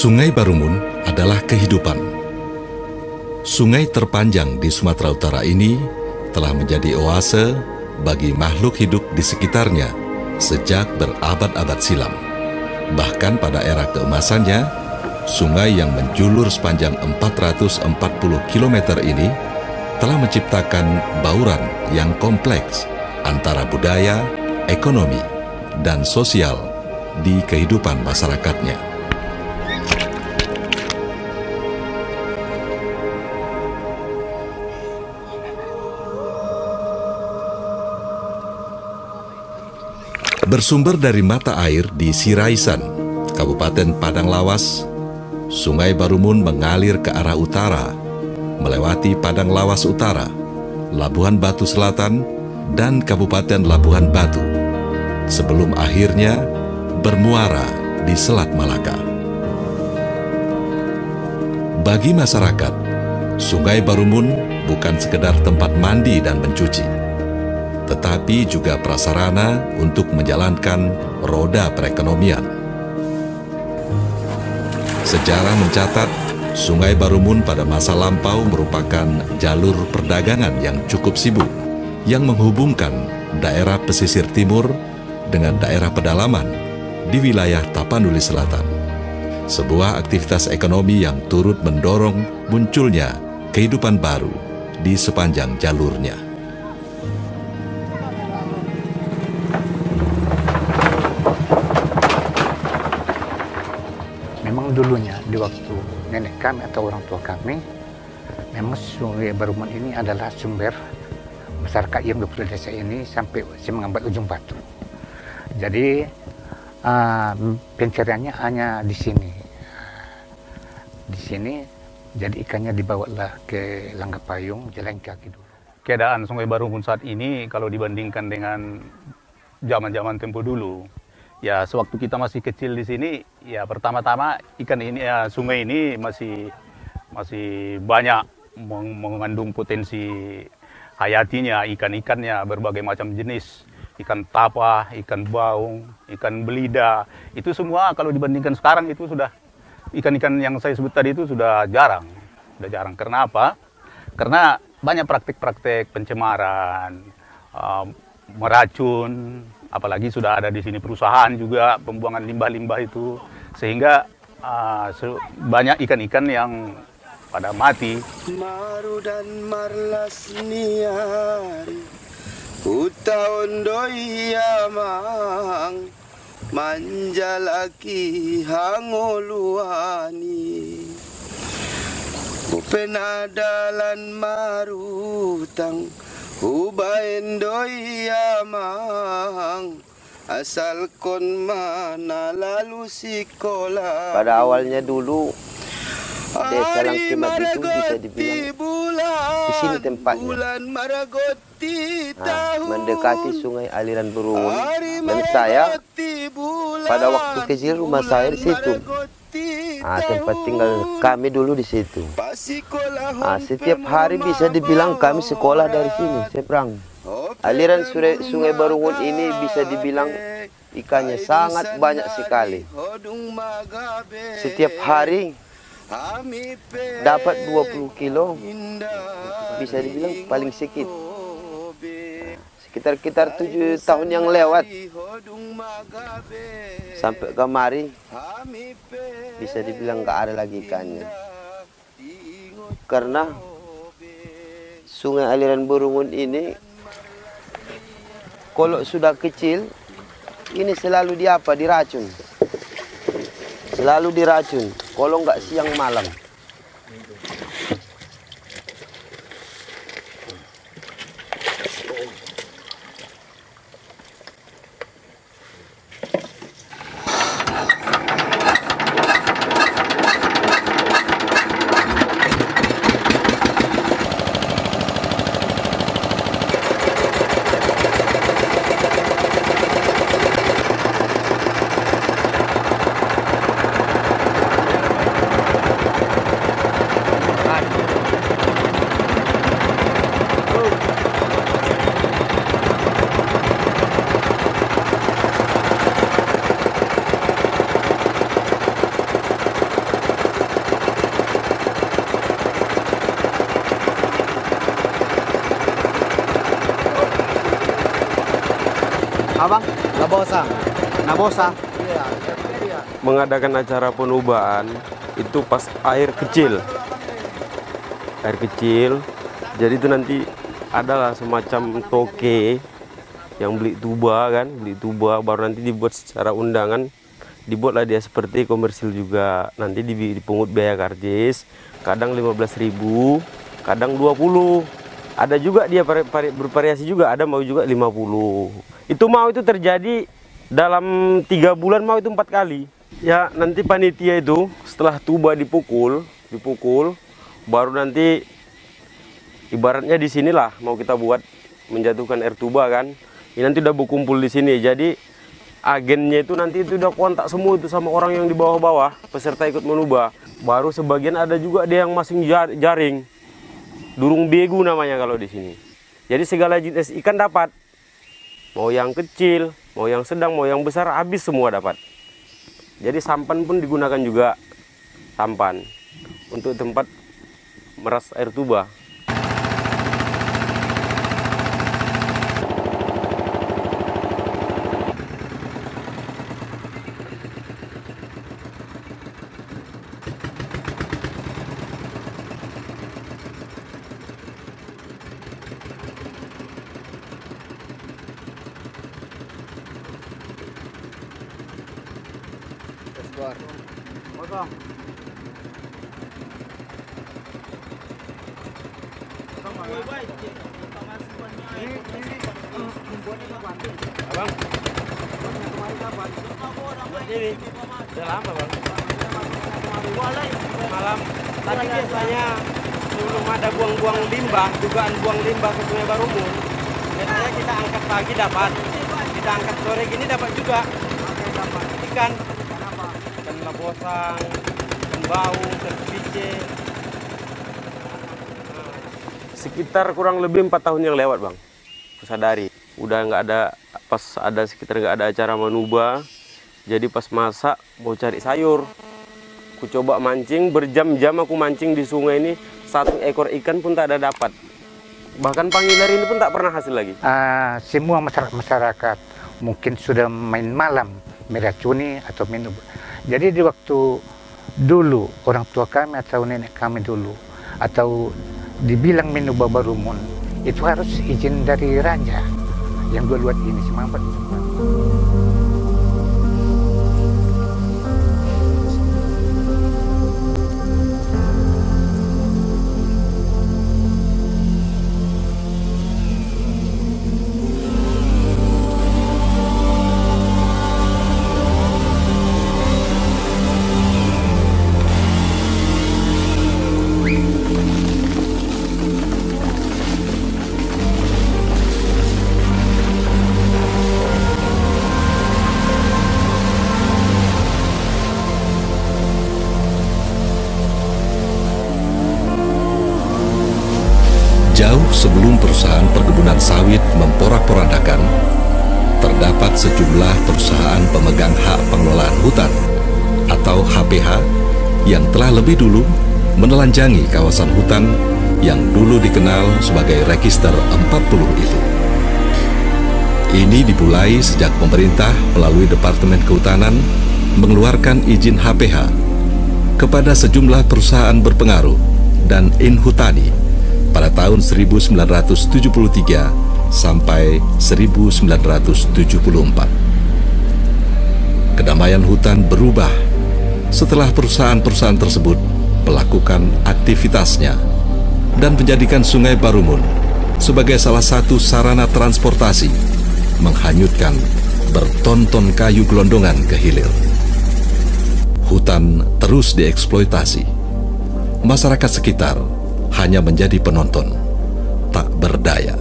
Sungai Barumun adalah kehidupan. Sungai terpanjang di Sumatera Utara ini telah menjadi oase bagi makhluk hidup di sekitarnya sejak berabad-abad silam. Bahkan pada era keemasannya, sungai yang menjulur sepanjang 440 km ini telah menciptakan bauran yang kompleks antara budaya, ekonomi, dan sosial di kehidupan masyarakatnya. Bersumber dari mata air di Siraisan, Kabupaten Padang Lawas, Sungai Barumun mengalir ke arah utara, melewati Padang Lawas Utara, Labuhan Batu Selatan, dan Kabupaten Labuhan Batu, sebelum akhirnya bermuara di Selat Malaka. Bagi masyarakat, Sungai Barumun bukan sekedar tempat mandi dan mencuci, tetapi juga prasarana untuk menjalankan roda perekonomian. Sejarah mencatat, Sungai Barumun pada masa lampau merupakan jalur perdagangan yang cukup sibuk, yang menghubungkan daerah pesisir timur dengan daerah pedalaman di wilayah Tapanuli Selatan. Sebuah aktivitas ekonomi yang turut mendorong munculnya kehidupan baru di sepanjang jalurnya. Dulunya di waktu nenek kami atau orang tua kami, memang Sungai Barumun ini adalah sumber masyarakat yang di desa ini sampai mengambil ujung batu. Jadi pencariannya hanya di sini. Di sini jadi ikannya dibawalah ke Langgapayung, jalan kaki dulu. Keadaan Sungai Barumun saat ini kalau dibandingkan dengan zaman-zaman tempo dulu, ya, sewaktu kita masih kecil di sini, ya pertama-tama ikan ini, ya, sungai ini masih banyak mengandung potensi hayatinya, ikan-ikannya berbagai macam jenis, ikan tapa, ikan baung, ikan belida, itu semua kalau dibandingkan sekarang itu sudah ikan-ikan yang saya sebut tadi itu sudah jarang, Karena apa? Karena banyak praktik-praktik pencemaran, meracun. Apalagi sudah ada di sini perusahaan juga pembuangan limbah-limbah itu, sehingga banyak ikan-ikan yang pada mati. Maru dan marlas niari, utaon doi amang, manjalaki hangoluani, upenadalan marutang, ubain doi amang, asal kon mana lalu sekolah. Pada awalnya dulu Desa Langkimat itu bisa dibilang di sini tempatnya. Mendekati sungai aliran Berungun. Dan saya pada waktu kecil rumah saya di situ. Tempat tinggal kami dulu di situ. Setiap hari bisa dibilang kami sekolah dari sini, seberang. Aliran sungai Berungun ini bisa dibilang ikannya sangat banyak sekali. Setiap hari dapat 20 kilo, bisa dibilang paling sedikit. Sekitar 7 tahun yang lewat sampai kemari bisa dibilang nggak ada lagi ikannya. Karena sungai aliran Berungun ini kalau sudah kecil ini selalu diracun. Selalu diracun, kalau nggak siang malam. Abang, Nabosa. Mengadakan acara penubahan itu pas air kecil. Air kecil. Jadi itu nanti adalah semacam toke yang beli tuba kan, baru nanti dibuat secara undangan. Dibuatlah dia seperti komersil juga. Nanti dipungut biaya karcis, kadang 15.000, kadang 20. Ada juga dia bervariasi juga, ada mau juga 50. Itu mau itu terjadi dalam 3 bulan, mau itu 4 kali. Ya nanti panitia itu setelah tuba dipukul, baru nanti ibaratnya di sinilah mau kita buat menjatuhkan air tuba kan. Ini nanti udah berkumpul di sini. Jadi agennya itu nanti itu udah kontak semua itu sama orang yang di bawah-bawah, peserta ikut menubah. Baru sebagian ada juga dia yang masing jaring. Durung begu namanya kalau di sini. Jadi segala jenis ikan dapat. Mau yang kecil, mau yang sedang, mau yang besar, habis semua dapat. Jadi sampan pun digunakan juga, sampan untuk tempat meras air tuba. Potong. Abang, ini udah lama bang. Malam tadi biasanya sebelum ada buang-buang limbah, dugaan buang limbah ke Sungai Berungun, biasanya kita angkat pagi dapat, kita angkat sore gini dapat juga. Ikan labosang, ikan bau, ikan pice. Sekitar kurang lebih 4 tahun yang lewat bang, aku sadari udah nggak ada, pas ada sekitar nggak ada acara menubah, jadi pas masak mau cari sayur, aku coba mancing berjam-jam, aku mancing di sungai ini 1 ekor ikan pun tak ada dapat, bahkan pangilar ini pun tak pernah hasil lagi. Semua masyarakat mungkin sudah main malam, meracuni atau minum. Jadi di waktu dulu orang tua kami atau nenek kami dulu atau dibilang Minubah Berungun itu harus izin dari raja yang dua-dua ini semua. Jauh sebelum perusahaan perkebunan sawit memporak-porandakan, terdapat sejumlah perusahaan pemegang hak pengelolaan hutan atau HPH yang telah lebih dulu menelanjangi kawasan hutan yang dulu dikenal sebagai Register 40 itu. Ini dimulai sejak pemerintah melalui Departemen Kehutanan mengeluarkan izin HPH kepada sejumlah perusahaan berpengaruh dan Inhutani pada tahun 1973 sampai 1974. Kedamaian hutan berubah setelah perusahaan-perusahaan tersebut melakukan aktivitasnya dan menjadikan Sungai Barumun sebagai salah satu sarana transportasi, menghanyutkan bertonton kayu gelondongan ke hilir. Hutan terus dieksploitasi. Masyarakat sekitar hanya menjadi penonton, tak berdaya.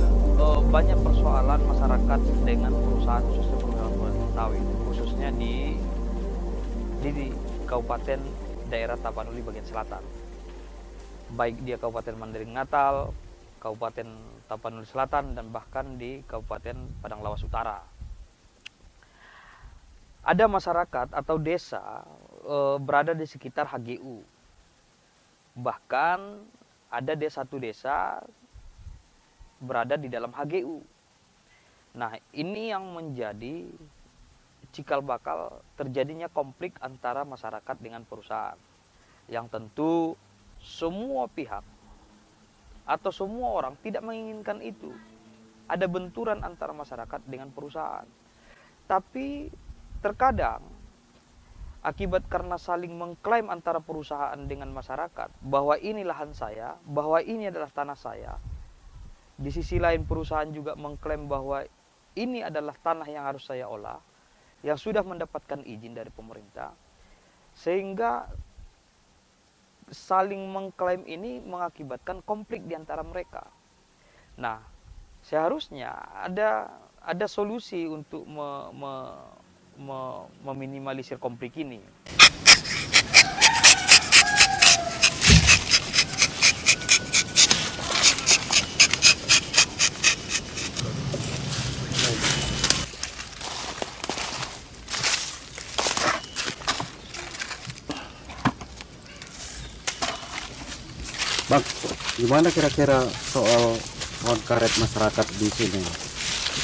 Banyak persoalan masyarakat dengan perusahaan khususnya pengelolaan sawit, khususnya di Kabupaten daerah Tapanuli bagian selatan. Baik dia Kabupaten Mandailing Natal, Kabupaten Tapanuli Selatan, dan bahkan di Kabupaten Padang Lawas Utara. Ada masyarakat atau desa berada di sekitar HGU. Bahkan ada satu desa berada di dalam HGU. Nah, ini yang menjadi cikal bakal terjadinya konflik antara masyarakat dengan perusahaan. Yang tentu semua pihak atau semua orang tidak menginginkan itu. Ada benturan antara masyarakat dengan perusahaan. Tapi terkadang akibat karena saling mengklaim antara perusahaan dengan masyarakat bahwa ini lahan saya, bahwa ini adalah tanah saya. Di sisi lain perusahaan juga mengklaim bahwa ini adalah tanah yang harus saya olah, yang sudah mendapatkan izin dari pemerintah. Sehingga saling mengklaim ini mengakibatkan konflik di antara mereka. Nah, seharusnya ada solusi untuk meminimalisir konflik ini. Bang, gimana kira-kira soal pohon karet masyarakat di sini?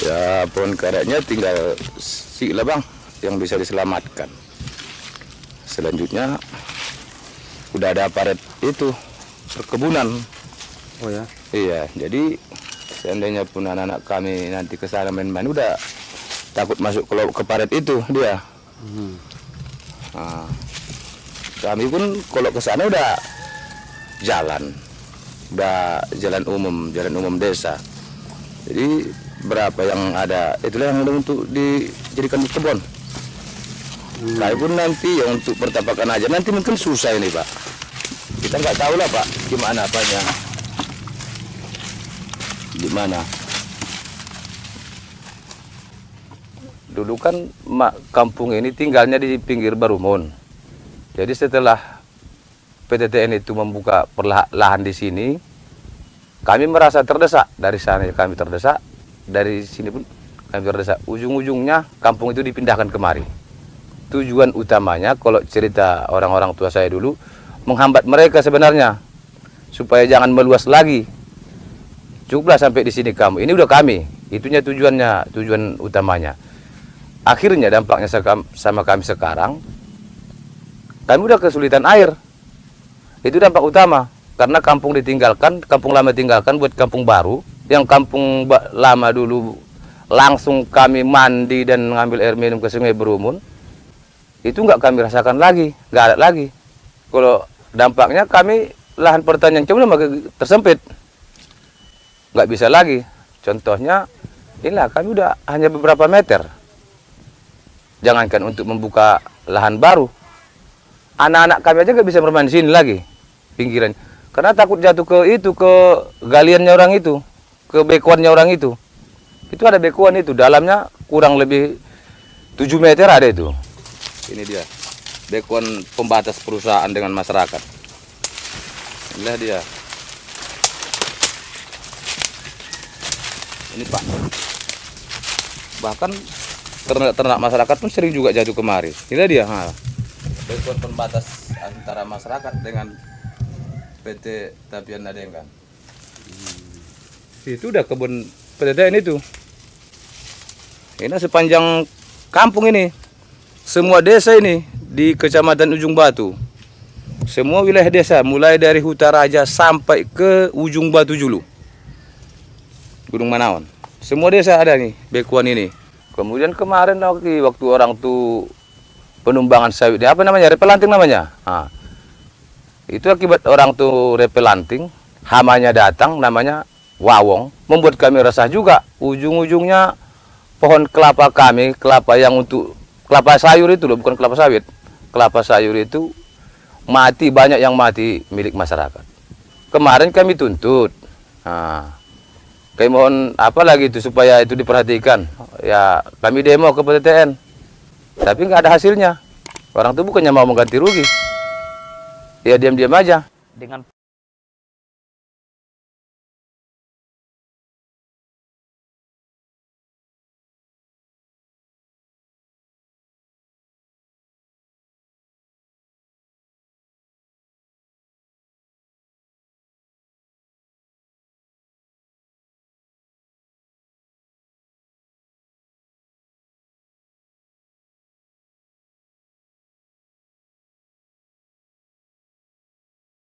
Ya, pohon karetnya tinggal sila bang yang bisa diselamatkan. Selanjutnya udah ada paret itu perkebunan. Oh ya? Iya, jadi seandainya pun anak-anak kami nanti ke sana main-main udah takut masuk ke paret itu dia. Nah, kami pun kalau ke sana udah jalan umum desa. Jadi berapa yang ada itulah yang untuk dijadikan kebun. Tapi pun nanti ya untuk pertapakan aja nanti mungkin susah ini Pak. Kita nggak tahu lah Pak gimana apanya. Gimana? Dulu kan kampung ini tinggalnya di pinggir Barumun. Jadi setelah PTTN itu membuka lahan di sini, kami merasa terdesak. Dari sana kami terdesak, dari sini pun kami terdesak. Ujung-ujungnya kampung itu dipindahkan kemari. Tujuan utamanya, kalau cerita orang-orang tua saya dulu, menghambat mereka sebenarnya, supaya jangan meluas lagi. Cukuplah sampai di sini kamu. Ini udah kami. Itunya tujuan utamanya. Akhirnya dampaknya sama kami sekarang, kami udah kesulitan air. Itu dampak utama, karena kampung ditinggalkan, kampung lama tinggalkan buat kampung baru. Yang kampung lama dulu langsung kami mandi dan ngambil air minum ke Sungai Barumun, itu nggak kami rasakan lagi, nggak ada lagi. Kalau dampaknya kami lahan pertanian cuma tersempit, nggak bisa lagi. Contohnya, inilah kami udah hanya beberapa meter. Jangankan untuk membuka lahan baru. Anak-anak kami aja nggak bisa bermain di sini lagi, pinggiran. Karena takut jatuh ke galiannya orang itu, ke bekuannya orang itu. Itu ada bekuan itu, dalamnya kurang lebih 7 meter ada itu. Ini dia, bekuan pembatas perusahaan dengan masyarakat. Inilah dia. Ini Pak. Bahkan ternak masyarakat pun sering juga jatuh kemari. Ini dia. Bekuan pembatas antara masyarakat dengan PT Tapian Nadengan. Itu udah kebun PTTN itu. Ini sepanjang kampung ini, semua desa ini di Kecamatan Ujung Batu, semua wilayah desa, mulai dari Hutaraja sampai ke Ujung Batu Julu, Gunung Manaon, semua desa ada nih bekuan ini. Kemudian kemarin waktu orang tuh penumbangan sawit, apa namanya, repelanting namanya. Nah, itu akibat orang tuh repelanting, hamanya datang namanya wawong, membuat kami resah juga. Ujung-ujungnya pohon kelapa kami, kelapa yang untuk kelapa sayur itu loh, bukan kelapa sawit. Kelapa sayur itu mati, banyak yang mati milik masyarakat. Kemarin kami tuntut. Nah, kami mohon apa lagi itu supaya itu diperhatikan. Ya kami demo ke PTTN, tapi nggak ada hasilnya. Orang tuh bukannya mau mengganti rugi, ya diam-diam aja. Dengan